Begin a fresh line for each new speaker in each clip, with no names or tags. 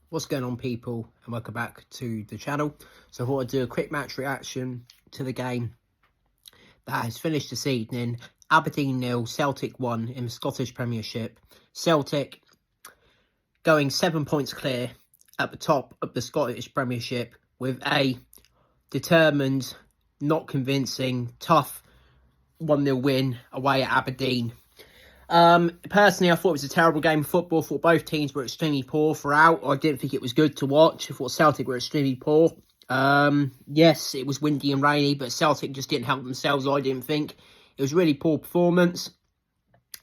What's going on, people, and welcome back to the channel. So I thought I'd do a quick match reaction to the game that has finished this evening. Aberdeen 0, Celtic 1 in the Scottish Premiership. Celtic going 7 points clear at the top of the Scottish Premiership with a determined, not convincing, tough 1-0 win away at Aberdeen. Personally, I thought it was a terrible game of football. I thought both teams were extremely poor throughout. I didn't think it was good to watch. I thought Celtic were extremely poor. Yes, it was windy and rainy, but Celtic just didn't help themselves, I didn't think. It was a really poor performance.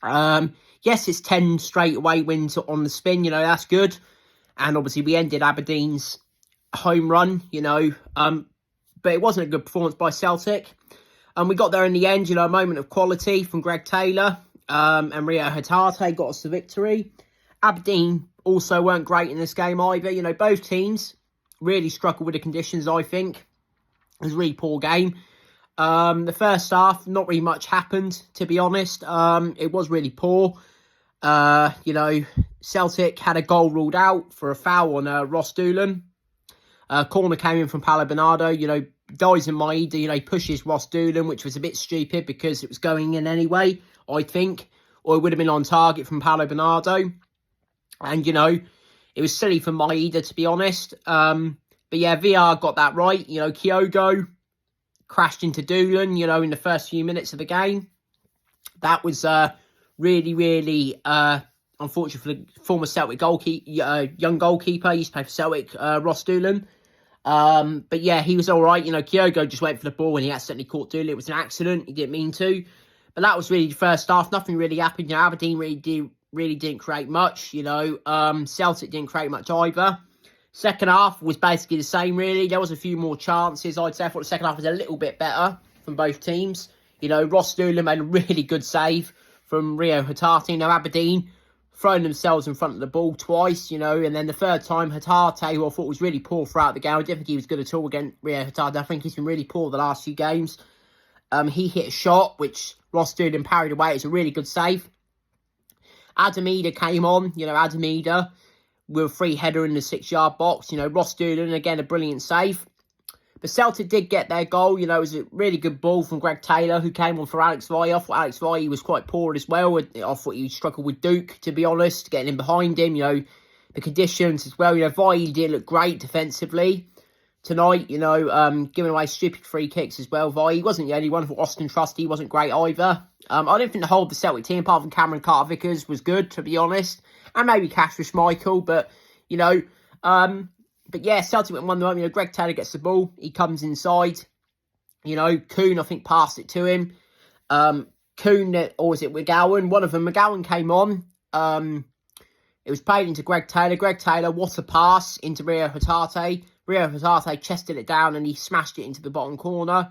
Yes, it's 10 straight away wins on the spin, that's good. And obviously we ended Aberdeen's home run, but it wasn't a good performance by Celtic. And we got there in the end, a moment of quality from Greg Taylor. And Rio Hatate got us the victory. Aberdeen also weren't great in this game either. Both teams really struggled with the conditions, I think. It was a really poor game. The first half, not really much happened, to be honest. It was really poor. Celtic had a goal ruled out for a foul on Ross Doolan. Corner came in from Paulo Bernardo. Dies in Maeda, pushes Ross Doolan, which was a bit stupid because it was going in anyway, I think. Or it would have been on target from Paulo Bernardo. And, it was silly for Maeda, to be honest. But yeah, VR got that right. Kyogo crashed into Doolan, in the first few minutes of the game. That was really, really unfortunate for the former Celtic young goalkeeper. He used to play for Celtic, Ross Doolan. But yeah, he was all right. Kyogo just went for the ball and he accidentally caught Doolan. It was an accident. He didn't mean to. But that was really the first half. Nothing really happened. Aberdeen really didn't create much. Celtic didn't create much either. Second half was basically the same, really. There was a few more chances, I'd say. I thought the second half was a little bit better from both teams. Ross Doolan made a really good save from Rio Hatate. Aberdeen throwing themselves in front of the ball twice, and then the third time, Hatate, who I thought was really poor throughout the game. I didn't think he was good at all against Rio Hatate. I think he's been really poor the last few games. He hit a shot, which Ross Doolan parried away. It's a really good save. Adamida came on, Adamida with a free header in the 6-yard box. Ross Doolan, again, a brilliant save. But Celtic did get their goal. It was a really good ball from Greg Taylor, who came on for Alex Via. I thought Alex Via was quite poor as well. I thought he struggled with Duke, to be honest, getting in behind him. The conditions as well. Via did look great defensively tonight, giving away stupid free kicks as well. He wasn't the only one. For Austin Trusty wasn't great either. I don't think the whole of the Celtic team, apart from Cameron Carter-Vickers, was good, to be honest. And maybe Kasper Schmeichel, but, but yeah, Celtic went 1-0. Greg Taylor gets the ball. He comes inside. Kuhn, I think, passed it to him. Kuhn, or was it McGowan? One of them, McGowan came on. It was played into Greg Taylor. Greg Taylor, what a pass into Rio Hatate. Rio Hatate chested it down and he smashed it into the bottom corner.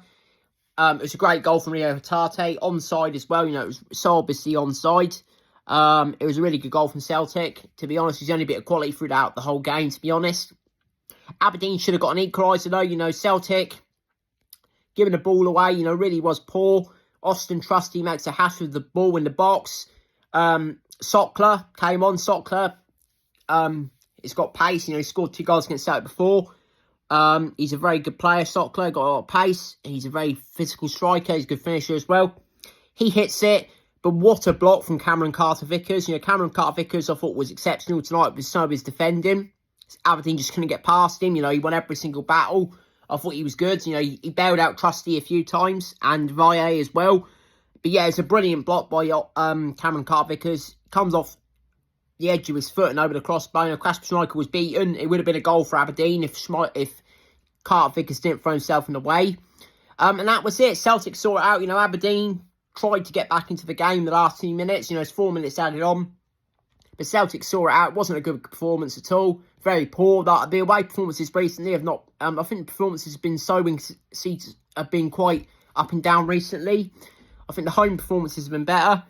It was a great goal from Rio Hatate. Onside as well. It was so obviously onside. It was a really good goal from Celtic. To be honest, he's only a bit of quality throughout the whole game, to be honest. Aberdeen should have got an equaliser though. Celtic giving the ball away, really was poor. Austin Trusty makes a hash with the ball in the box. Sockler came on. Sockler, he's got pace. He scored 2 goals against Celtic before. He's a very good player, Sockler. Got a lot of pace. He's a very physical striker. He's a good finisher as well. He hits it. But what a block from Cameron Carter-Vickers. Cameron Carter-Vickers I thought was exceptional tonight with some of his defending. Aberdeen just couldn't get past him. He won every single battle. I thought he was good. He bailed out Trusty a few times and Valle as well. But yeah, it's a brilliant block by Cameron Carter-Vickers. Comes off the edge of his foot and over the crossbar. Kasper Schmeichel was beaten. It would have been a goal for Aberdeen if Carter-Vickers didn't throw himself in the way. And that was it. Celtic saw it out. Aberdeen tried to get back into the game the last 2 minutes. It's 4 minutes added on. But Celtic saw it out. It wasn't a good performance at all. Very poor. The away performances recently have not... I think the performances have been quite up and down recently. I think the home performances have been better.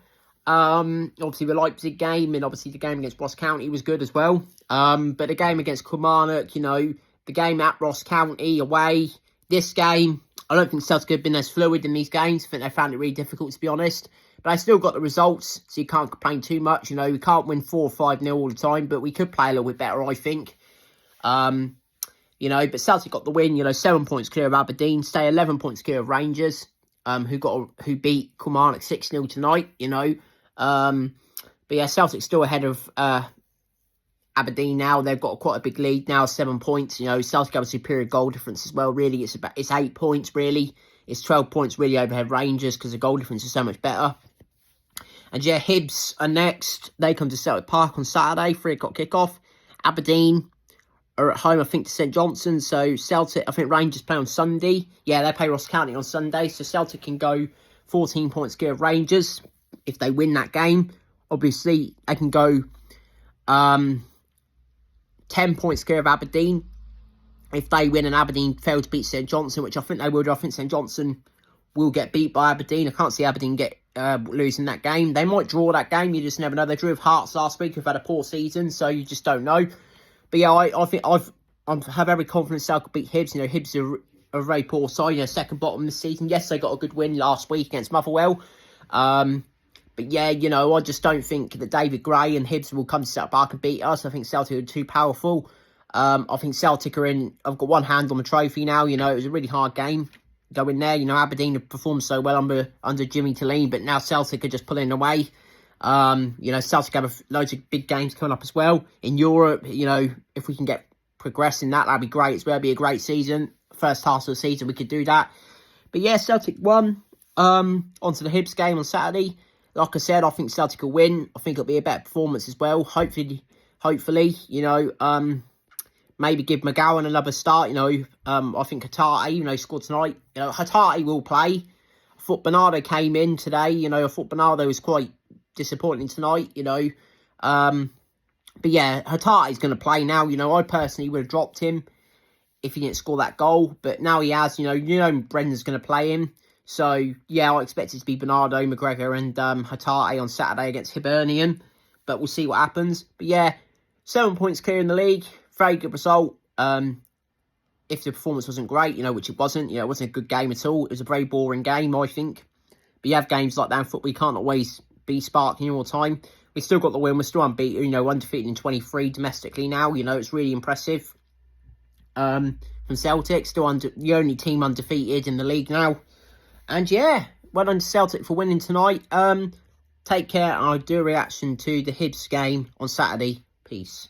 Obviously the Leipzig game and obviously the game against Ross County was good as well. But the game against Kilmarnock, the game at Ross County away, this game, I don't think Celtic have been as fluid in these games. I think they found it really difficult, to be honest. But I still got the results, so you can't complain too much. We can't win 4 or 5-0 all the time, but we could play a little bit better, I think. You know, but Celtic got the win, you know, 7 points clear of Aberdeen, stay 11 points clear of Rangers, who beat Kilmarnock 6-0 tonight, you know. But yeah, Celtic's still ahead of Aberdeen now. They've got quite a big lead now, 7 points. You know, Celtic have a superior goal difference as well, really. It's 8 points, really. It's 12 points, really, overhead Rangers, because the goal difference is so much better. And yeah, Hibs are next. They come to Celtic Park on Saturday, 3 o'clock kickoff. Aberdeen are at home, I think, to St Johnstone. So Celtic, I think Rangers play on Sunday. Yeah, they play Ross County on Sunday. So Celtic can go 14 points clear of Rangers if they win that game. Obviously, they can go 10 points clear of Aberdeen if they win and Aberdeen fail to beat St Johnstone, which I think they will do. I think St Johnstone will get beat by Aberdeen. I can't see Aberdeen losing that game. They might draw that game. You just never know. They drew with Hearts last week, who've had a poor season, so you just don't know. But yeah, I think I have every confidence Celtic will beat Hibs. You know, Hibs are a very poor side. You know, second bottom this season. Yes, they got a good win last week against Motherwell. But yeah, you know, I just don't think that David Gray and Hibs will come to Celtic Park and beat us. I think Celtic are too powerful. I think Celtic are in. I've got one hand on the trophy now. You know, it was a really hard game going there. You know, Aberdeen have performed so well under Jimmy Talene, but now Celtic are just pulling away. You know, Celtic have loads of big games coming up as well in Europe. You know, if we can get progress in that, that'd be great as well. It'd be a great season. First half of the season, we could do that. But yeah, Celtic won. Onto the Hibs game on Saturday. Like I said, I think Celtic will win. I think it'll be a better performance as well. Hopefully, you know, maybe give McGowan another start. You know, I think Hatate, you know, scored tonight. You know, Hatate will play. I thought Bernardo came in today. You know, I thought Bernardo was quite disappointing tonight, you know. But yeah, Hatate is going to play now. You know, I personally would have dropped him if he didn't score that goal. But now he has, you know Brendan's going to play him. So, yeah, I expect it to be Bernardo, McGregor and Hatate on Saturday against Hibernian. But we'll see what happens. But yeah, 7 points clear in the league. Very good result. If the performance wasn't great, you know, which it wasn't. You know, it wasn't a good game at all. It was a very boring game, I think. But you have games like that in football. You can't always be sparking all the time. We still got the win. We're still unbeaten. You know, undefeated in 23 domestically now. You know, it's really impressive. From Celtic, still the only team undefeated in the league now. And yeah, well done to Celtic for winning tonight. Take care, and I'll do a reaction to the Hibs game on Saturday. Peace.